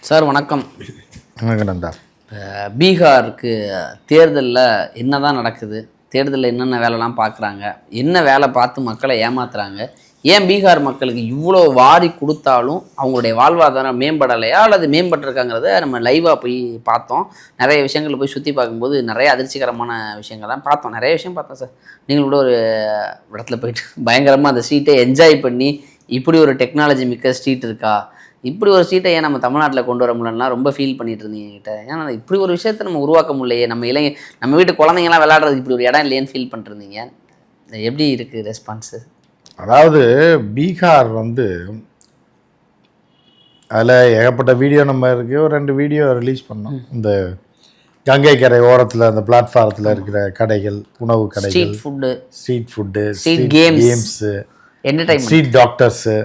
Sir வணக்கம். வணக்கம் நந்தா. பீகாருக்கு தேர்தலில் என்ன தான் நடக்குது, தேர்தலில் என்னென்ன வேலைலாம் பார்க்குறாங்க, என்ன வேலை பார்த்து மக்களை ஏமாத்துறாங்க, ஏன் பீகார் மக்களுக்கு இவ்வளோ வாரி கொடுத்தாலும் அவங்களுடைய வாழ்வாதாரம் மேம்படலையா அல்லது மேம்பட்டிருக்காங்கிறத நம்ம லைவாக போய் பார்த்தோம். நிறைய விஷயங்களை போய் சுற்றி பார்க்கும்போது நிறைய அதிர்ச்சிகரமான விஷயங்கள்லாம் பார்த்தோம். நிறைய விஷயம் பார்த்தோம் சார். நீங்கள் கூட ஒரு இடத்துல போயிட்டு பயங்கரமாக அந்த ஸ்ட்ரீட்டை என்ஜாய் பண்ணி இப்படி ஒரு டெக்னாலஜி மிக்க ஸ்ட்ரீட் இருக்கா, இப்படி ஒரு சீட்டை ஏன் நம்ம தமிழ்நாட்டில் கொண்டு வர முடியலன்னா ரொம்ப ஃபீல் பண்ணிட்டு இருந்தீங்க கிட்ட. ஏன்னா இப்படி ஒரு விஷயத்தை நம்ம உருவாக்க முடியலையே, நம்ம வீட்டு குழந்தைங்கலாம் விளையாடுறதுக்கு இப்படி ஒரு இடம் இல்லையேன்னு ஃபீல் பண்ணிருந்தீங்க. எப்படி இருக்குது ரெஸ்பான்ஸு? அதாவது பீகார் அதில் ஏகப்பட்ட வீடியோ நம்ம இருக்குது. ஒரு 2 வீடியோ ரிலீஸ் பண்ணோம். இந்த கங்கை கரை ஓரத்தில் அந்த பிளாட்ஃபாரத்தில் இருக்கிற கடைகள், உணவு கடைகள், street food, street games, entertainment, street doctors.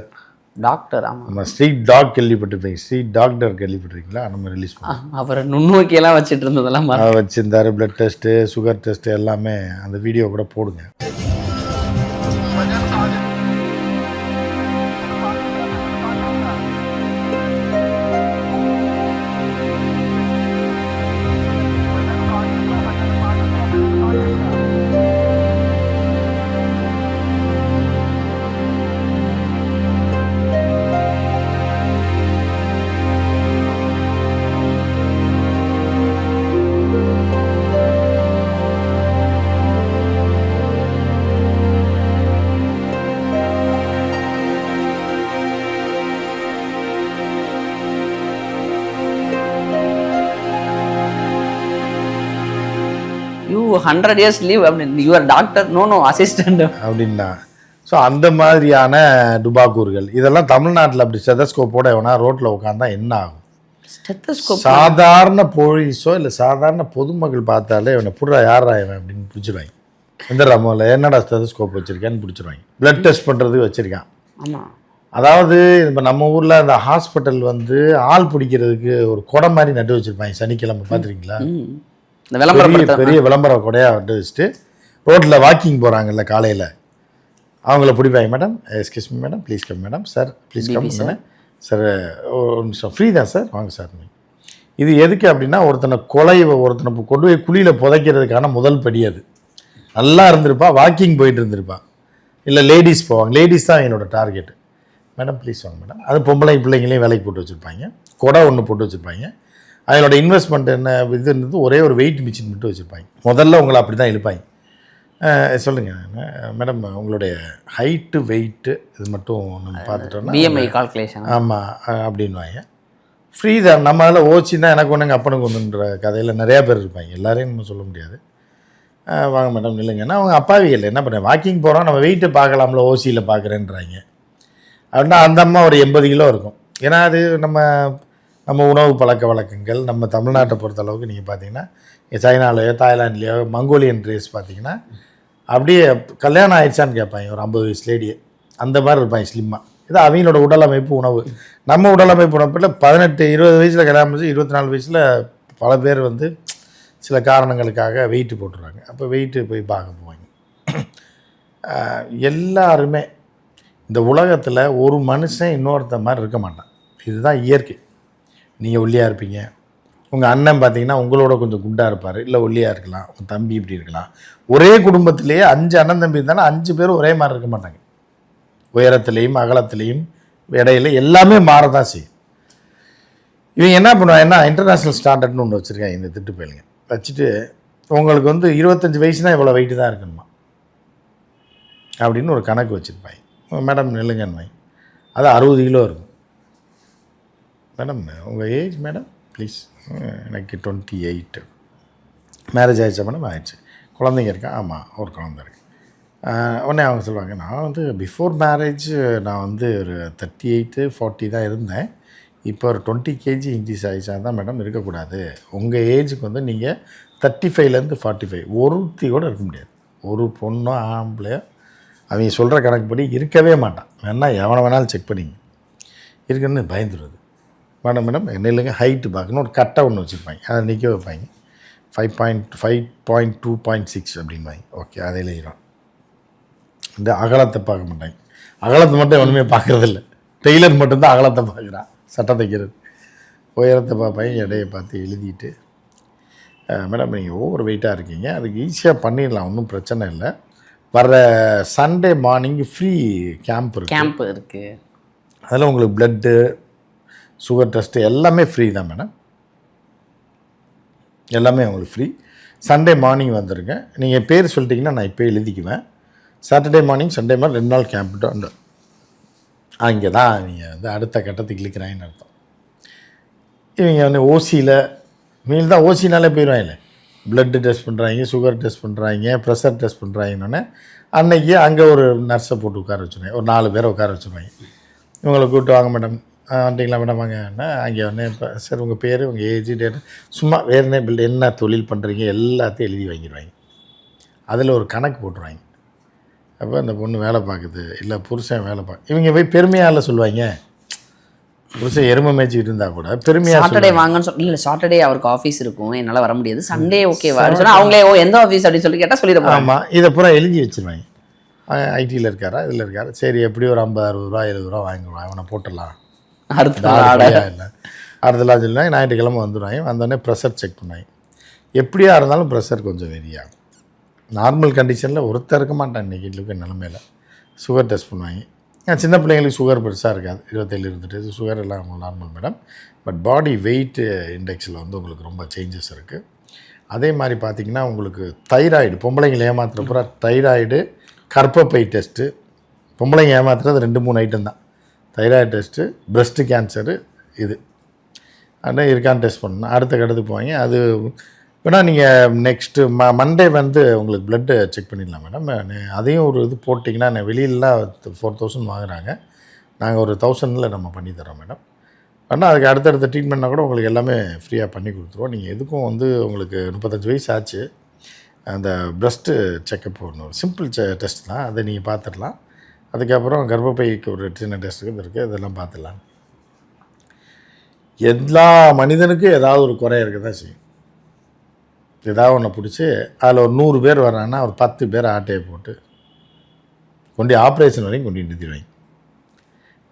Doctor, ஆமாம், நம்ம ஸ்ட்ரீட் டாக் கேள்விப்பட்டிருப்பீங்க, ஸ்ட்ரீட் டாக்டர் கேள்விப்பட்டிருக்கீங்களா? நம்ம ரிலீஸ் பண்ணோம். அப்புறம் நுண்ணோக்கியெல்லாம் வச்சுட்டு இருந்ததெல்லாம் வச்சுருந்தாரு. பிளட் டெஸ்ட்டு, சுகர் டெஸ்ட்டு எல்லாமே அந்த வீடியோ கூட போடுங்க. யூ 100 years லீவ் அப்படின்னு, யூஆர் டாக்டர், நோ அசிஸ்டன்ட் அப்படின்னா. ஸோ அந்த மாதிரியான டுபாக்கூர்கள் இதெல்லாம் தமிழ்நாட்டில் அப்படி ஸ்டெதஸ்கோப்போட எவனா ரோட்டில் உட்காந்தா என்ன ஆகும்? சாதாரண போலீஸோ இல்லை சாதாரண பொதுமக்கள் பார்த்தாலே இவனை புடுறா யாரா இவன் அப்படின்னு பிடிச்சிருவாங்க. எந்த ரமோல என்னடா ஸ்டெதஸ்கோப் வச்சுருக்கேன்னு பிடிச்சிருவாங்க. பிளட் டெஸ்ட் பண்ணுறதுக்கு வச்சுருக்கான். ஆமாம். அதாவது இப்போ நம்ம ஊரில் அந்த ஹாஸ்பிட்டல் ஆள் பிடிக்கிறதுக்கு ஒரு கொடை மாதிரி நட்டு வச்சுருப்பாங்க. சனிக்கிழமை பார்த்துருக்கீங்களா? பெரிய விளம்பர கொடையாக நட்டு வச்சுட்டு ரோட்டில் வாக்கிங் போகிறாங்கல்ல காலையில், அவங்கள பிடிப்பாங்க. Madam, excuse me madam, please come madam, sir please come sir, ஒரு நிமிஷம் ஃப்ரீ தான் சார், வாங்க சார். இது எதுக்கு அப்படின்னா, ஒருத்தனை கொண்டு போய் குழியில் புதைக்கிறதுக்கான முதல் படி. அது நல்லா இருந்திருப்பா, வாக்கிங் போயிட்டு இருந்திருப்பா, இல்லை லேடிஸ் போவாங்க, லேடிஸ் தான் என்னோட டார்கெட்டு. மேடம் ப்ளீஸ் வாங்க மேடம். அது பொம்பளை பிள்ளைங்களையும் வேலைக்கு போட்டு வச்சுருப்பாங்க. கொடை ஒன்று போட்டு வச்சுருப்பாங்க. அதனோட இன்வெஸ்ட்மெண்ட் என்ன இதுன்றது ஒரே ஒரு வெயிட் மிஷின் மட்டும் வச்சுருப்பாங்க. முதல்ல உங்களை அப்படி தான் இழுப்பாங்க. சொல்லுங்கள் மேடம், உங்களுடைய ஹைட்டு வெயிட்டு இது மட்டும் நம்ம பார்த்துட்டோம்னா பிஎம்ஐ கால்குலேஷன். ஆமாம் அப்படின்வாங்க. ஃப்ரீ தான். நம்ம அதில் ஓச்சின்னா எனக்கு ஒன்றுங்க அப்பனுக்கு ஒன்றுன்ற கதையில் நிறையா பேர் இருப்பாங்க. எல்லாரையும் நம்ம சொல்ல முடியாது. வாங்க மேடம் நில்லுங்கன்னா அவங்க அப்பாவிகள் என்ன பண்ண, வாக்கிங் போகிறோம், நம்ம வெயிட்டை பார்க்கலாம்ல, ஓசியில் பார்க்குறேன்றாங்க. அப்படின்னா அந்த அம்மா ஒரு 80 கிலோ இருக்கும். ஏன்னா அது நம்ம உணவு பழக்க வழக்கங்கள் நம்ம தமிழ்நாட்டை பொறுத்தளவுக்கு நீங்கள் பார்த்தீங்கன்னா சைனாலேயோ தாய்லாண்ட்லேயோ மங்கோலியன் ரேஸ் பார்த்தீங்கன்னா அப்படியே கல்யாணம் ஆயிடுச்சான்னு கேட்பாங்க. ஒரு 50 வயசு லேடியே அந்த மாதிரி இருப்பாங்க ஸ்லிம்மாக. இது அவங்களோட உடலமைப்பு உணவு. நம்ம உடலமைப்பு உணவில் 18-20 வயசில் கல்யாணம் முடிச்சு 24 வயசில் பல பேர் சில காரணங்களுக்காக வெயிட்டு போட்டுருவாங்க. அப்போ வெயிட்டு போய் பார்க்க போவாங்க. எல்லாருமே இந்த உலகத்தில் ஒரு மனுஷன் இன்னொருத்த மாதிரி இருக்க மாட்டான். இதுதான் இயற்கை. நீங்கள் ஒல்லியாக இருப்பீங்க, உங்கள் அண்ணன் பார்த்தீங்கன்னா உங்களோட கொஞ்சம் குண்டாக இருப்பார், இல்லை ஒல்லியாக இருக்கலாம், உங்கள் தம்பி இப்படி இருக்கலாம். ஒரே குடும்பத்திலேயே 5 அண்ணன் தம்பி இருந்தாலும் 5 பேரும் ஒரே மாதிரி இருக்க மாட்டாங்க. உயரத்துலேயும் அகலத்துலேயும் இடையில எல்லாமே மாறதான் செய்யும். இவங்க என்ன பண்ணுவாங்கன்னா இன்டர்நேஷ்னல் ஸ்டாண்டர்ட்னு ஒன்று வச்சுருக்காங்க. இந்த திட்டு பயிலுங்க வச்சுட்டு உங்களுக்கு 25 வயசுனா இவ்வளோ வெயிட்டு தான் இருக்கணுமா அப்படின்னு ஒரு கணக்கு வச்சுருப்பாங்க. மேடம் நில்லுங்கன்னு, அது 60 கிலோ இருக்கும். மேடம் உங்கள் ஏஜ் மேடம் ப்ளீஸ், எனக்கு 28. மேரேஜ் ஆகிடுச்சா மேடம்? ஆயிடுச்சு. குழந்தைங்க இருக்கா? ஆமாம், ஒரு குழந்தை இருக்குது. உடனே அவங்க சொல்லுவாங்க, நான் பிஃபோர் மேரேஜ் நான் ஒரு 38-40 தான் இருந்தேன், இப்போ ஒரு 20 kg இன்க்ரீஸ் ஆகிடுச்சா தான் மேடம். இருக்கக்கூடாது. உங்கள் ஏஜுக்கு நீங்கள் 35 to 45 ஒருத்தி கூட இருக்க முடியாது. ஒரு பொண்ணோ ஆம்பளையோ அவங்க சொல்கிற கணக்குப்படி இருக்கவே மாட்டான். வேணால் எவனை வேணாலும் செக் பண்ணிங்க, இருக்குன்னு பயந்துடுறது. மேடம் என்ன இல்லைங்க, ஹைட்டு பார்க்கணும். ஒரு கட்டை ஒன்று வச்சுருப்பாங்க, அதை நிற்க வைப்பாங்க. 5.2.6 அப்படின்பாங்க. ஓகே, அதை எழுதிடும். இந்த அகலத்தை பார்க்க மாட்டாங்க. அகலத்தை மட்டும் ஒன்றுமே பார்க்குறதில்ல. டெய்லர் மட்டும்தான் அகலத்தை பார்க்குறான், சட்டை தைக்கிறது. உயரத்தை பார்ப்பாங்க, எடையை பார்த்து எழுதிட்டு, மேடம் நீங்கள் ஓவர் வெயிட்டாக இருக்கீங்க, அதுக்கு ஈஸியாக பண்ணிடலாம், ஒன்றும் பிரச்சனை இல்லை. வர்ற சண்டே மார்னிங் ஃப்ரீ கேம்ப் இருக்குது. அதில் உங்களுக்கு ப்ளட்டு, சுகர் டெஸ்ட்டு எல்லாமே ஃப்ரீ தான் மேடம். எல்லாமே உங்களுக்கு ஃப்ரீ. சண்டே மார்னிங் வந்துடுங்க. நீங்கள் பேர் சொல்லிட்டீங்கன்னா நான் இப்போ எழுதிக்குவேன். சாட்டர்டே மார்னிங், சண்டே மாதிரி 2 நாள் கேம்ப்ட்டு வந்து அங்கே தான் நீங்கள் வந்து அடுத்த கட்டத்துக்கு இழுக்கிறாங்கன்னு அர்த்தம். இவங்க வந்து ஓசியில் மீல் தான், ஓசினாலே போயிடுவாங்கல்ல. ப்ளட்டு டெஸ்ட் பண்ணுறாங்க, சுகர் டெஸ்ட் பண்ணுறாங்க, ப்ரெஷர் டெஸ்ட் பண்ணுறாங்கன்னொன்னே அன்னைக்கு அங்கே ஒரு நர்ஸை போட்டு உட்கார வச்சுருவாங்க. ஒரு 4 பேரை உட்கார வச்சுருவாங்க. இவங்களை கூப்பிட்டு வாங்க மேடம், வந்துட்டிங்களா மேடம் வாங்கன்னா அங்கே வந்து இப்போ சார் உங்கள் பேர், உங்கள் ஏஜ், டேட், சும்மா வேறு என்ன தொழில் பண்ணுறீங்க எல்லாத்தையும் எழுதி வாங்கிடுவாங்க. அதில் ஒரு கணக்கு போட்டுருவாங்க. அப்போ அந்த பொண்ணு வேலை பார்க்குது, இல்லை புருஷன் வேலை இவங்க போய் பெருமையால் சொல்லுவாங்க. புருஷன் எருமை மேய்ச்சிக்கிட்டு இருந்தால் கூட பெருமையாக சாட்டர்டே வாங்கன்னு சொல்லி, இல்லை சாட்டர்டே அவருக்கு ஆஃபீஸ் இருக்கும், என்னால் வர முடியாது, சண்டே ஓகேவா சொன்னால் அவங்களே எந்த ஆஃபீஸ் அப்படின்னு சொல்லி கேட்டால் சொல்லிடுறாங்க. ஆமாம், இதை பூரா எழுதி வச்சுருவாங்க. ஐடியில் இருக்காரா, இதில் இருக்காரா, சரி எப்படி ஒரு 50, 60 ரூபா, 70 ரூபா வாங்கிடுவான், அவனை போட்டுடலாம். இல்லை அடுத்தலாம் சொல்லுவாங்க. ஞாயிற்றுக்கிழமை வந்துடுவாங்க. வந்தோடனே ப்ரெஷர் செக் பண்ணுவாங்க. எப்படியா இருந்தாலும் ப்ரெஷர் கொஞ்சம் வெறியாகும். நார்மல் கண்டிஷனில் ஒருத்தர் இருக்க மாட்டான் இன்றைக்கி இருக்க நிலமையில். சுகர் டெஸ்ட் பண்ணுவாங்க. சின்ன பிள்ளைங்களுக்கு சுகர் பெருசாக இருக்காது, 27, 28 சுகர் எல்லாம் normal madam. But body weight இண்டெக்ஸில் வந்து உங்களுக்கு ரொம்ப சேஞ்சஸ் இருக்குது. அதே மாதிரி பார்த்திங்கன்னா உங்களுக்கு தைராய்டு, பொம்பளைங்களை ஏமாத்துகிற பூரா தைராய்டு, கர்ப்பப்பை டெஸ்ட்டு. பொம்பளைங்க ஏமாத்துறது 2-3 ஐட்டம் தான். தைராய்டு டெஸ்ட்டு, ப்ரெஸ்ட்டு கேன்சரு, இது ஆனால் இருக்கான்னு டெஸ்ட் பண்ணணும். அடுத்த கட்டத்துக்கு போவாங்க. அது வேணால் நீங்கள் நெக்ஸ்ட்டு மண்டே வந்து உங்களுக்கு ப்ளட்டு செக் பண்ணிடலாம் மேடம். அதையும் ஒரு இது போட்டிங்கன்னா, வெளியிலலாம் 4000 வாங்குகிறாங்க, நாங்கள் ஒரு 1000 நம்ம பண்ணி தரோம் மேடம். ஆனால் அதுக்கு அடுத்தடுத்த ட்ரீட்மெண்ட்னா கூட உங்களுக்கு எல்லாமே ஃப்ரீயாக பண்ணி கொடுத்துருவோம். நீங்கள் எதுக்கும் வந்து உங்களுக்கு 35 வயசு ஆச்சு, அந்த ப்ரெஸ்ட்டு செக்கப் ஒன்று சிம்பிள் டெஸ்ட் தான், அதை நீங்கள் பார்த்துடலாம். அதுக்கப்புறம் கர்ப்பப்பைக்கு ஒரு சின்ன டெஸ்ட்டுக்கு இருக்குது, இதெல்லாம் பார்த்துடலாம். எல்லா மனிதனுக்கும் ஏதாவது ஒரு குறை இருக்க தான் செய்யும். ஏதாவது ஒன்று பிடிச்சி அதில் ஒரு 100 பேர் வர்றாங்கன்னா ஒரு 10 பேர் ஆட்டையை போட்டு கொண்டு ஆப்ரேஷன் வரைக்கும் கொண்டு நிறுத்திடுவாங்க.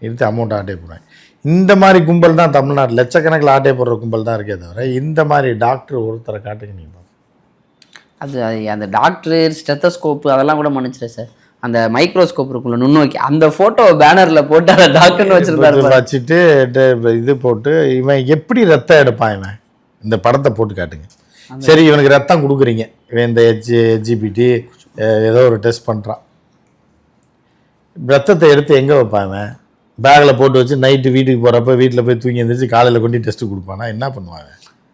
நிறுத்தி அமௌண்ட் ஆட்டையை போடுவாங்க. இந்த மாதிரி கும்பல் தான் தமிழ்நாட்டில் லட்சக்கணக்கில் ஆட்டையை போடுற கும்பல் தான் இருக்கே தவிர இந்த மாதிரி டாக்டர் ஒருத்தரை காட்டுங்க நீங்கள். அது அந்த டாக்டரு ஸ்டெத்தஸ்கோப்பு அதெல்லாம் கூட மன்னிச்சிரு சார். அந்த மைக்ரோஸ்கோப் இருக்குள்ள நுண்ணோக்கி அந்த ஃபோட்டோ பேனரில் போட்டு அதை டாக்டர்னு வச்சுட்டு இது போட்டு இவன் எப்படி ரத்தம் எடுப்பான், இவன் இந்த படத்தை போட்டு காட்டுங்க. சரி இவனுக்கு ரத்தம் கொடுக்குறீங்க, இவன் இந்த ஹெச்ஜிபிடி ஏதோ ஒரு டெஸ்ட் பண்ணுறான், ரத்தத்தை எடுத்து எங்கே வைப்பான்? இவன் பேக்கில் போட்டு வச்சு நைட்டு வீட்டுக்கு போகிறப்ப வீட்டில் போய் தூங்கி எழுந்திரிச்சு காலையில் கொண்டு டெஸ்ட்டு கொடுப்பானா? என்ன பண்ணுவாங்க?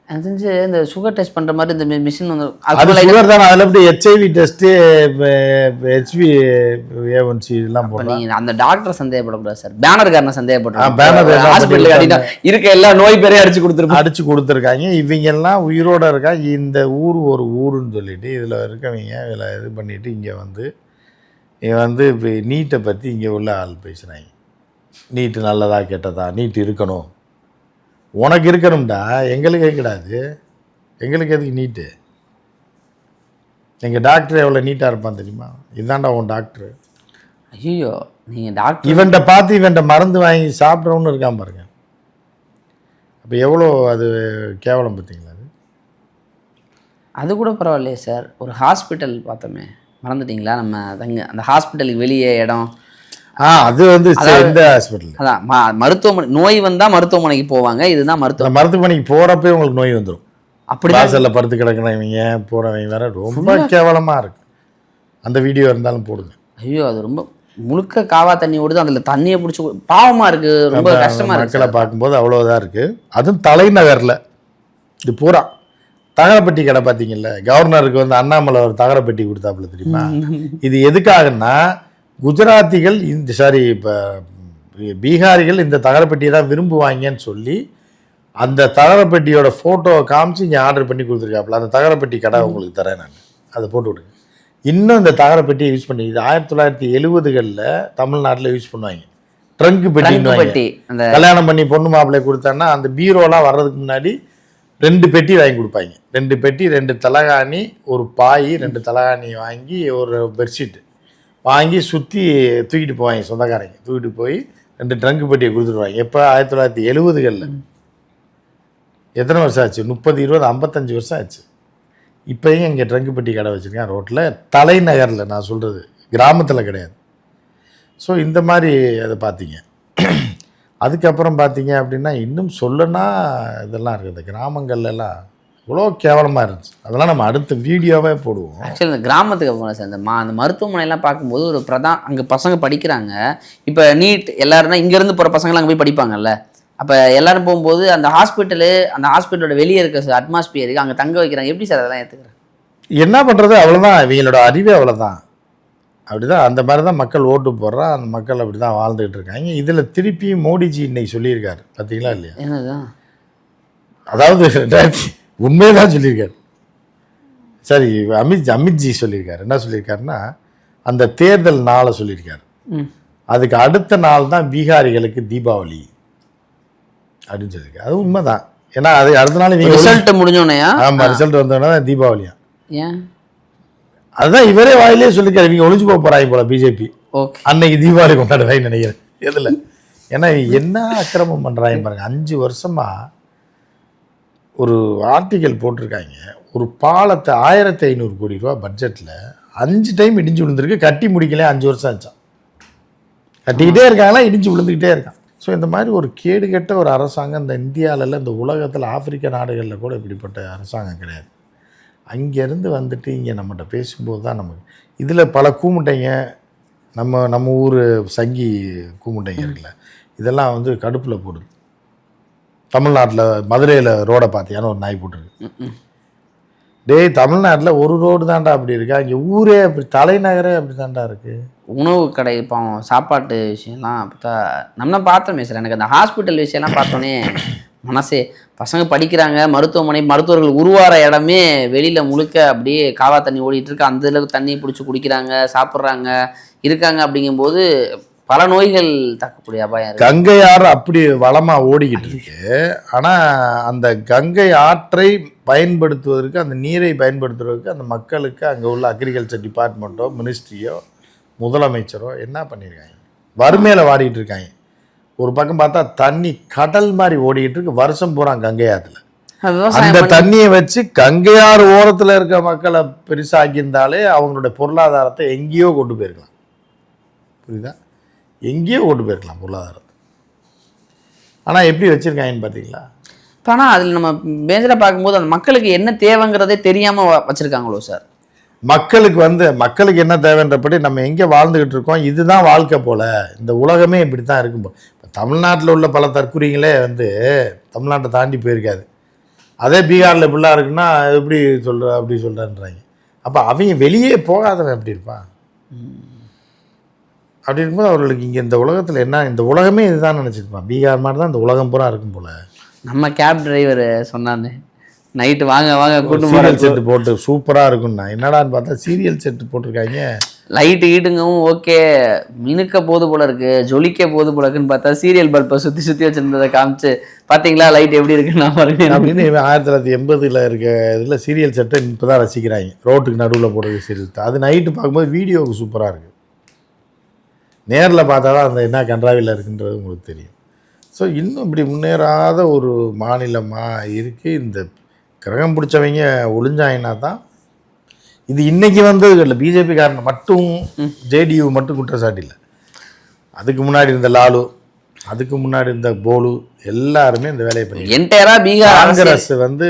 அது தெரிஞ்சு இந்த சுகர் டெஸ்ட் பண்ணுற மாதிரி இந்த மிஷின் வந்து அது சுகர் தானே. அதில் எப்படி ஹெச்ஐவி டெஸ்ட்டு, ஹெச்பி ஏ1சி இதெல்லாம் போடுறாங்க. அந்த டாக்டர் சந்தேகப்படக்கூடாது சார், பேனர்காரனை சந்தேகப்படும். பேனர் இருக்க எல்லா நோய் பேரையும் அடிச்சு கொடுத்துருக்காங்க. இவங்க எல்லாம் உயிரோட இருக்காங்க. இந்த ஊர் ஒரு ஊருன்னு சொல்லிட்டு இதில் இருக்கவங்க இதில் இது பண்ணிட்டு இங்கே வந்து இப்போ நீட்டை பற்றி இங்கே உள்ள ஆள் பேசுகிறாங்க. நீட்டு நல்லதா கெட்டதா, நீட்டு இருக்கணும், உனக்கு இருக்கணும்டா, எங்களுக்கு கிடையாது, எங்களுக்கு எதுக்கு நீட்டு? எங்கள் டாக்டர் எவ்வளோ நீட்டாக இருப்பான் தெரியுமா? இதுதான்டா உன் டாக்டரு. ஐயோ நீங்கள் டாக்டர் இவன்கிட்ட பார்த்து இவன்கிட்ட மருந்து வாங்கி சாப்பிட்றவன்னு இருக்கான் பாருங்க. அப்போ எவ்வளோ அது கேவலம் பார்த்தீங்களா? அது கூட பரவாயில்லையே சார். ஒரு ஹாஸ்பிட்டல் பார்த்தோமே, மறந்துட்டிங்களா? நம்ம அந்த ஹாஸ்பிட்டலுக்கு வெளியே இடம், அது வந்து எந்த ஹாஸ்பிட்டல்? அதான் மருத்துவமனை. நோய் வந்தால் மருத்துவமனைக்கு போவாங்க, இதுதான் மருத்துவமனைக்கு போகிறப்ப உங்களுக்கு நோய் வந்துடும். அப்படி வாசலில் படுத்து கிடக்கிறவங்க போகிறவங்க வேற ரொம்ப கேவலமாக இருக்கு. அந்த வீடியோ இருந்தாலும் போடுங்க. ஐயோ அது ரொம்ப முழுக்க காவா தண்ணி ஓடுது, அதில் தண்ணியை பிடிச்சி பாவமாக இருக்குது, ரொம்ப கஷ்டமாக இருக்குது. மக்களை பார்க்கும்போது அவ்வளோதான் இருக்குது. அதுவும் தலைநகரில் இது பூரா தகரப்பெட்டி கடை பார்த்தீங்கல்ல, கவர்னருக்கு வந்து அண்ணாமலை ஒரு தகரப்பெட்டி கொடுத்தாப்புல தெரியுமா? இது எதுக்காகன்னா குஜராத்திகள் இப்போ பீகாரிகள் இந்த தகரப்பெட்டியை தான் விரும்புவாங்கன்னு சொல்லி அந்த தகரப்பெட்டியோட ஃபோட்டோவை காமிச்சு இங்கே ஆர்டர் பண்ணி கொடுத்துருக்காப்புல. அந்த தகரப்பெட்டி கடை உங்களுக்கு தரேன் நான், அதை போட்டு விடுங்க. இன்னும் இந்த தகரப்பெட்டியை யூஸ் பண்ணி இது 1970களில் தமிழ்நாட்டில் யூஸ் பண்ணுவாங்க. ட்ரங்க் பெட்டி. கல்யாணம் பண்ணி பொண்ணு மாப்பிள்ளை கொடுத்தாங்கன்னா அந்த பீரோலாம் வர்றதுக்கு முன்னாடி 2 பெட்டி வாங்கி கொடுப்பாங்க. 2 பெட்டி, 2 தலகாணி, ஒரு பாய், 2 தலகாணி வாங்கி ஒரு பெட்ஷீட்டு வாங்கி சுற்றி தூக்கிட்டு போவாங்க. சொந்தக்காரங்க தூக்கிட்டு போய் 2 ட்ரங்க் பெட்டியை கொடுத்துருவாங்க. எப்போ? 1970களில். எத்தனை வருஷம் ஆச்சு? 30, 20, 55 வருஷம் ஆச்சு. இப்போயும் இங்கே ட்ரங்கு கடை வச்சுருக்கேன் ரோட்டில், தலைநகரில். நான் சொல்கிறது கிராமத்தில் கிடையாது. ஸோ இந்த மாதிரி அதை பார்த்தீங்க. அதுக்கப்புறம் பார்த்தீங்க அப்படின்னா இன்னும் சொல்லனா இதெல்லாம் இருக்குது. இந்த கிராமங்கள்லாம் இவ்வளோ கேவலமாக இருந்துச்சு. அதெல்லாம் நம்ம அடுத்த வீடியோவே போடுவோம். ஆக்சுவலி இந்த கிராமத்துக்கு போனேன் சார். அந்த மருத்துவமனைலாம் பார்க்கும்போது ஒரு அங்கே பசங்க படிக்கிறாங்க. இப்போ நீட் எல்லாருன்னா இங்கேருந்து போகிற பசங்களாம் அங்கே போய் படிப்பாங்கல்ல. அப்போ எல்லோரும் போகும்போது அந்த ஹாஸ்பிட்டலோட வெளியே இருக்க அட்மாஸ்பியருக்கு அங்கே தங்க வைக்கிறாங்க. எப்படி சார் அதெல்லாம் ஏற்றுக்கிறேன்? என்ன பண்ணுறது, அவ்வளோதான். இவங்களோட அறிவே அவ்வளோதான். அப்படி தான் அந்த மாதிரி தான் மக்கள் ஓட்டு போடுறா. அந்த மக்கள் அப்படி தான் வாழ்ந்துகிட்டு இருக்காங்க. இதில் திருப்பி மோடிஜி இன்னைக்கு சொல்லியிருக்காரு, பார்த்தீங்களா இல்லையா? என்னதான்? அதாவது உண்மையை தான் சொல்லியிருக்காரு. சரி, அமித்ஜி சொல்லியிருக்காரு. என்ன சொல்லியிருக்காருன்னா, அந்த தேர்தல் நாளை சொல்லியிருக்காரு. அதுக்கு அடுத்த நாள் தான் பீகாரிகளுக்கு தீபாவளி அப்படின்னு சொல்லியிருக்காரு. அது உண்மைதான். ஏன்னா அது அடுத்த நாள் ரிசல்ட் முடிஞ்சோனையா? ஆமாம், ரிசல்ட் வந்தோடனே தான் தீபாவளியா. ஏன்? அதுதான் இவரே வாயிலே சொல்லியிருக்காரு. இவங்க ஒழிஞ்சு போக போகிறாங்க போல பிஜேபி. ஓகே, அன்னைக்கு தீபாவளி கொண்டாடுவாங்கன்னு நினைக்கிறேன். எதில்? ஏன்னா என்ன அக்கிரமம் பண்ணுறாங்க பாருங்க. 5 வருஷமா ஒரு ஆர்டிக்கல் போட்டிருக்காங்க. ஒரு பாலத்தை 1500 கோடி ரூபா பட்ஜெட்டில் 5 டைம் இடிஞ்சு விழுந்திருக்கு. கட்டி முடிக்கல, 5 வருஷம் ஆச்சான். கட்டிக்கிட்டே இருக்காங்களா, இடிஞ்சு விழுந்துக்கிட்டே இருக்கான். ஸோ இந்த மாதிரி ஒரு கேடுகட்ட ஒரு அரசாங்கம் இந்த இந்தியாவில், இந்த உலகத்தில், ஆப்பிரிக்க நாடுகளில் கூட இப்படிப்பட்ட அரசாங்கம் கிடையாது. அங்கேருந்து வந்துட்டு இங்கே நம்மகிட்ட பேசும்போது தான் நமக்கு இதில் பல கூமுட்டைங்க, நம்ம ஊர் சங்கி கூமுட்டைங்க இருக்குல்ல, இதெல்லாம் வந்து கடுப்பில் போடுது. தமிழ்நாட்டில் மதுரையில் ரோடை பார்த்தியான்னு ஒரு நாய் போட்டுருக்கு. டேய், தமிழ்நாட்டில் ஒரு ரோடு தாண்டா அப்படி இருக்கா, இங்கே ஊரே அப்படி, தலைநகரே அப்படி தாண்டா இருக்குது. உணவு கடை பாவம், சாப்பாட்டு விஷயம்லாம் பார்த்தா நம்ம பார்த்தோமே சார். எனக்கு அந்த ஹாஸ்பிட்டல் விஷயம்லாம் பார்த்தோன்னே மனசே, பசங்க படிக்கிறாங்க, மருத்துவர்கள் உருவார இடமே வெளியில் முழுக்க அப்படியே காவா தண்ணி ஓடிட்டு இருக்கு. அந்த அளவுக்கு தண்ணி பிடிச்சி குடிக்கிறாங்க, சாப்பிட்றாங்க, இருக்காங்க. அப்படிங்கும்போது பல நோய்கள் தாக்கக்கூடிய அபாயம் இருக்கு. கங்கை ஆறு அப்படி வளமாக ஓடிக்கிட்டு இருக்கு. ஆனால் அந்த கங்கை ஆற்றை பயன்படுத்துவதற்கு, அந்த நீரை பயன்படுத்துவதற்கு அந்த மக்களுக்கு அங்கே உள்ள அக்ரிகல்ச்சர் டிபார்ட்மெண்ட்டோ, மினிஸ்ட்ரியோ, முதலமைச்சரோ என்ன பண்ணியிருக்காங்க? வறுமையில் வாடிக்கிட்டு இருக்காங்க. ஒரு பக்கம் பார்த்தா தண்ணி கடல் மாதிரி ஓடிக்கிட்டு இருக்கு வருஷம் பூரா கங்கை ஆற்றுல. அந்த தண்ணியை வச்சு கங்கையாறு ஓரத்தில் இருக்க மக்களை பெருசாக்கியிருந்தாலே அவங்களுடைய பொருளாதாரத்தை எங்கேயோ கொண்டு போயிருக்கலாம். புரியுதா? எங்கேயோ கொண்டு போயிருக்கலாம் பொருளாதாரத்தை. ஆனால் எப்படி வச்சுருக்காங்கன்னு பார்த்தீங்களா? ஆனால் அதில் நம்ம மேஜராக பார்க்கும்போது அந்த மக்களுக்கு என்ன தேவைங்கிறதே தெரியாமல் வச்சுருக்காங்களோ சார். மக்களுக்கு என்ன தேவைன்றபடி நம்ம எங்கே வாழ்ந்துக்கிட்டு இருக்கோம், இதுதான் வாழ்க்கை போல், இந்த உலகமே இப்படி தான் இருக்கும். இப்போ தமிழ்நாட்டில் உள்ள பல தற்குறிகளே வந்து தமிழ்நாட்டை தாண்டி போயிருக்காது. அதே பீகாரில் இப்படிலாம் இருக்குன்னா எப்படி அப்படி சொல்கிறேன்றாங்க. அப்போ அவங்க வெளியே போகாதவன் எப்படி இருப்பான்? அப்படி இருக்கும்போது அவர்களுக்கு இங்கே இந்த உலகத்தில் என்ன, இந்த உலகமே இதுதான் நினச்சிருப்பான். பீகார் மாதிரி தான் இந்த உலகம் பூரா இருக்கும் போல். நம்ம கேப் டிரைவர் சொன்னானே, நைட்டு வாங்க கூட்டு சீரியல் செட்டு போட்டு சூப்பராக இருக்கும்ண்ணா. என்னடான்னு பார்த்தா சீரியல் செட்டு போட்டிருக்காங்க. லைட்டு ஈட்டுங்கவும் ஓகே, மினுக்க போது போல இருக்கு, ஜொலிக்க போது போல இருக்குன்னு பார்த்தா சீரியல் பல்பை சுற்றி வச்சுருந்ததை காமிச்சு, பார்த்தீங்களா லைட் எப்படி இருக்குன்னு பாருங்க அப்படின்னு 1980 இருக்க இதில் சீரியல் செட்டை இப்போ தான் ரசிக்கிறாங்க. ரோட்டுக்கு நடுவில் போடுறது சீரியல். அது நைட்டு பார்க்கும்போது வீடியோவுக்கு சூப்பராக இருக்குது. நேரில் பார்த்தா தான் அந்த என்ன கன்றாவியில் இருக்குன்றது உங்களுக்கு தெரியும். ஸோ இன்னும் இப்படி முன்னேறாத ஒரு மாநிலமாக இருக்குது. இந்த கிரகம் பிடிச்சவங்க ஒளிஞ்சாங்கன்னா தான் இது இன்றைக்கி வந்தது இல்லை. பிஜேபி காரன் மட்டும், ஜேடியு மட்டும் குற்றச்சாட்டு இல்லை. அதுக்கு முன்னாடி இருந்த லாலு, அதுக்கு முன்னாடி இருந்த போலு, எல்லாருமே இந்த வேலையை பண்ணி என்டையராக பீகார் காங்கிரஸ் வந்து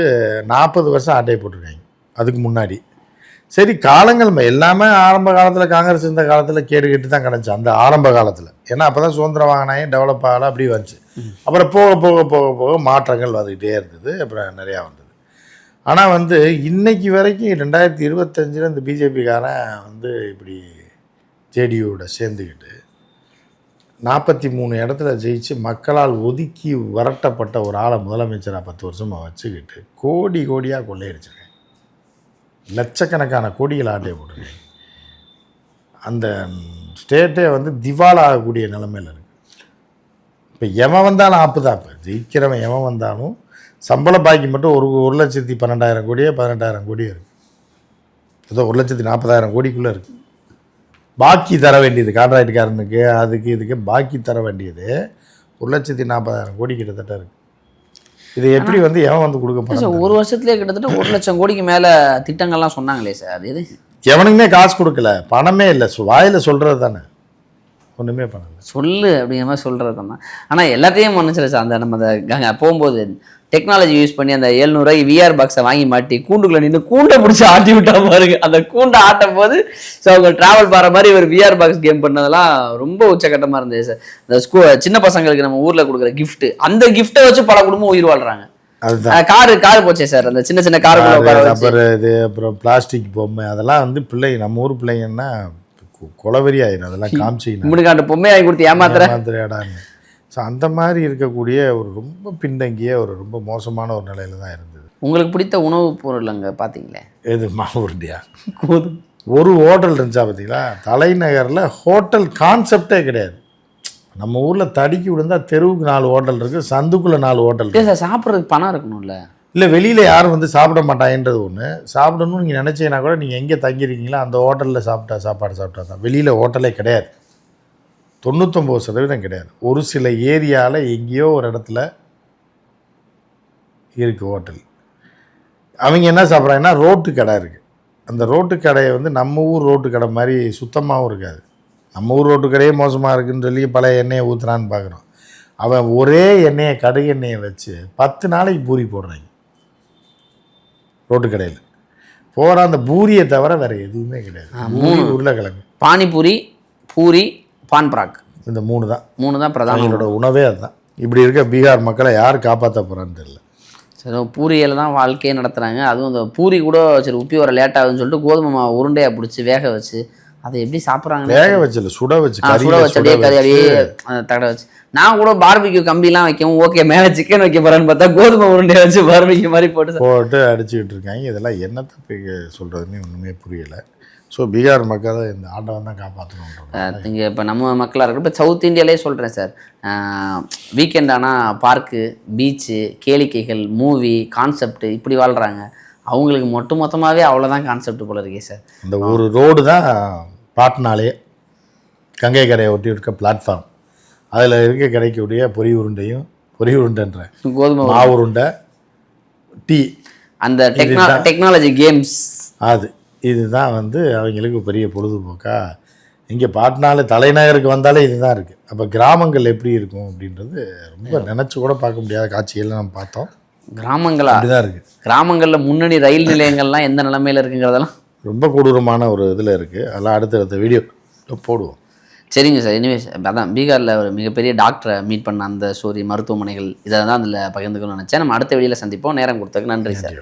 40 வருஷம் ஆட்டையை போட்டிருக்காங்க. அதுக்கு முன்னாடி சரி காலங்கள் எல்லாமே ஆரம்ப காலத்தில் காங்கிரஸ் இருந்த காலத்தில் கேடு கெட்டு தான் கிடச்சி அந்த ஆரம்ப காலத்தில். ஏன்னா அப்போ தான் சுதந்திரம் வாங்கினாங்க, டெவலப் ஆகலாம், அப்படி வந்துச்சு. அப்புறம் போக போக போக போக மாற்றங்கள் வந்துக்கிட்டே இருந்தது. அப்புறம் நிறையா வந்தது. ஆனால் வந்து இன்னைக்கு வரைக்கும் 2025 இந்த பிஜேபிக்காரன் வந்து இப்படி ஜேடியூவோட சேர்ந்துக்கிட்டு 43 இடத்துல ஜெயிச்சு மக்களால் ஒதுக்கி வரட்டப்பட்ட ஒரு ஆளை முதலமைச்சராக 10 வருஷமாக வச்சுக்கிட்டு கோடியாக கொள்ளையடிச்சிருக்கேன். லட்சக்கணக்கான கோடிகள் ஆட்டையை போட்டிருக்கேன். அந்த ஸ்டேட்டே வந்து திவால் ஆகக்கூடிய நிலைமையில் இருக்குது. இப்போ எவன் வந்தாலும் ஆப்பு தான். இப்போ ஜெயிக்கிறவன் எவன் வந்தாலும் சம்பள பாக்கி மட்டும் 1,12,000 கோடியே 18,000 கோடியே இருக்குது. ஏதோ 1,40,000 கோடிக்குள்ளே இருக்குது. பாக்கி தர வேண்டியது கான்ட்ராக்டுக்காரனுக்கு, அதுக்கு இதுக்கு பாக்கி தர வேண்டியது 1,40,000 கோடி கிட்டத்தட்ட இருக்குது. இது எப்படி வந்து எவன் வந்து கொடுக்க போறான்? சார் ஒரு வருஷத்துலேயே கிட்டத்தட்ட 1 லட்சம் கோடிக்கு மேலே திட்டங்கள்லாம் சொன்னாங்களே சார். இது எவனுக்குமே காசு கொடுக்கல, பணமே இல்லை, வாயில சொல்றது தானே, ஒன்றுமே பண்ணல. சொல்லு அப்படிங்கிற மாதிரி சொல்கிறது தான். ஆனால் எல்லாத்தையும் மன்னிச்சிரு சார். அந்த நம்ம அந்த போகும்போது டெக்னாலஜி யூஸ் பண்ணி அந்த 700 ரூபாய்க்கு VR பாக்ஸை வாங்கி மாட்டி கூண்டுக்குள்ளே நின்று கூண்டை பிடிச்சி ஆட்டி விட்டா பாருங்க. அந்த கூண்டை ஆட்டும் போது ஸோ அவங்க ட்ராவல் பண்ணுற மாதிரி ஒரு VR பாக்ஸ் கேம் பண்ணதெல்லாம் ரொம்ப உச்சக்கட்டமாக இருந்தது சார். இந்த சின்ன பசங்களுக்கு நம்ம ஊரில் கொடுக்குற கிஃப்ட், அந்த கிஃப்ட்டை வச்சு பல குடும்பம் உயிர் வாழ்றாங்க. காரு போச்சே சார், அந்த சின்ன சின்ன காரு, அப்புறம் பிளாஸ்டிக் பொம்மை, அதெல்லாம் வந்து பிள்ளைங்க, நம்ம ஊர் பிள்ளைங்கன்னா கொலவெறி ஆயிடும். அதெல்லாம் காமிச்சிங்க பொம்மை ஆகி கொடுத்து ஏமாத்துறையாடான்னு. ஸோ அந்த மாதிரி இருக்கக்கூடிய ஒரு ரொம்ப பின்தங்கிய ஒரு ரொம்ப மோசமான ஒரு நிலையில தான் இருந்தது. உங்களுக்கு பிடித்த உணவுப் பொருள் அங்கே பார்த்தீங்களே? எது? மாவு உருண்டியா? ஒரு ஹோட்டல் இருந்துச்சா பார்த்தீங்களா? தலைநகரில் ஹோட்டல் கான்செப்டே கிடையாது. நம்ம ஊரில் தடுக்கி விழுந்தா தெருவுக்கு 4 ஹோட்டல் இருக்குது, சந்துக்குள்ளே 4 ஹோட்டல் இருக்குது. சார் சாப்பிட்றதுக்கு பணம் இருக்கணும்ல? இல்லை, வெளியில் யாரும் வந்து சாப்பிட மாட்டாங்கன்றது ஒன்று. சாப்பிடணும்னு நீங்கள் நினச்சிங்கன்னா கூட நீங்கள் எங்கே தங்கியிருக்கீங்களோ அந்த ஹோட்டலில் சாப்பாடு சாப்பிட்டா தான். வெளியில் ஹோட்டலே கிடையாது, 99% கிடையாது. ஒரு சில ஏரியாவில் எங்கேயோ ஒரு இடத்துல இருக்குது ஹோட்டல். அவங்க என்ன சாப்பிட்றாங்கன்னா ரோட்டு கடை இருக்குது. அந்த ரோட்டு கடையை வந்து நம்ம ஊர் ரோட்டு கடை மாதிரி சுத்தமாகவும் இருக்காது. நம்ம ஊர் ரோட்டு கடையே மோசமாக இருக்குதுன்னு சொல்லி பல எண்ணெயை ஊற்றுறான்னு பார்க்குறோம். அவன் ஒரே எண்ணெயை, கடுகு எண்ணெயை வச்சு 10 நாளைக்கு பூரி போடுறாங்க ரோட்டு கடையில். போகிற அந்த பூரியை தவிர வேறு எதுவுமே கிடையாது. 3 உருளைக்கிழங்கு, பானிபூரி, பூரி, பான்பராக், இந்த 3 தான் பிரதான உணவே. அதுதான். இப்படி இருக்க பீகார் மக்களை யார் காப்பாற்ற போகிறான்னு தெரியல. சரி, பூரியில் தான் வாழ்க்கையே நடத்துகிறாங்க. அதுவும் அந்த பூரி கூட சரி உப்பி வர லேட் ஆகுதுன்னு சொல்லிட்டு கோதுமை மாவு உருண்டையாக பிடிச்சி வேக வச்சு அதை எப்படி சாப்பிட்றாங்க? வேக வச்சு சுட வச்சு அப்படியே கறி அப்படியே தடவை வச்சு. நான் கூட பார்பிக்யூ கம்பிலாம் வைக்கவும் ஓகே, மேலே சிக்கன் வைக்க போகிறேன்னு பார்த்தா கோதுமை உருண்டையை வச்சு பார்பிக்யூ மாதிரி போட்டு அடிச்சுக்கிட்டு இருக்காங்க. இதெல்லாம் என்னத்தை சொல்கிறதுன்னு ஒன்றுமே புரியலை. ஸோ பீகார் மக்களை இந்த ஆண்டவன் தான் காப்பாற்றணும். இங்கே இப்போ நம்ம மக்களாக இருக்கிற இப்போ சவுத் இந்தியாவிலே சொல்கிறேன் சார், வீக்கெண்ட் ஆனால் பார்க்கு, பீச்சு, கேளிக்கைகள், மூவி, கான்செப்ட் இப்படி வாழ்கிறாங்க. அவங்களுக்கு மொத்தமாகவே அவ்வளோதான் கான்செப்ட் போல இருக்கே சார். இந்த ஒரு ரோடு தான் பாட்னாலே கங்கை கரையை ஒட்டி இருக்க பிளாட்ஃபார்ம். அதில் இருக்க கிடைக்கக்கூடிய பொரி உருண்டைன்ற கோதுமை மாவு உருண்டை, டீ, அந்த டெக்னாலஜி கேம்ஸ், இதுதான் வந்து அவங்களுக்கு பெரிய பொழுதுபோக்கா. இங்கே பாட்னால தலைநகருக்கு வந்தாலே இதுதான் இருக்குது. அப்போ கிராமங்கள் எப்படி இருக்கும் அப்படின்றது ரொம்ப நினச்சி கூட பார்க்க முடியாத காட்சிகள்லாம் நம்ம பார்த்தோம். கிராமங்களா அப்படிதான் இருக்குது. கிராமங்களில் முன்னணி ரயில் நிலையங்கள்லாம் எந்த நிலைமையில் இருக்குங்கிறதெல்லாம் ரொம்ப கொடூரமான ஒரு இதில் இருக்குது. அதெல்லாம் அடுத்தடுத்த வீடியோ போடுவோம். சரிங்க சார். எனிவேஸ் அதான் பீகாரில் ஒரு மிகப்பெரிய டாக்டரை மீட் பண்ண அந்த ஸ்டோரி, மருத்துவமனைகள், இதை தான் அதில் பகிர்ந்துக்கணும்னு நினச்சேன். நம்ம அடுத்த வீடியோவில் சந்திப்போம். நேரம் கொடுத்ததுக்கு நன்றி சார்.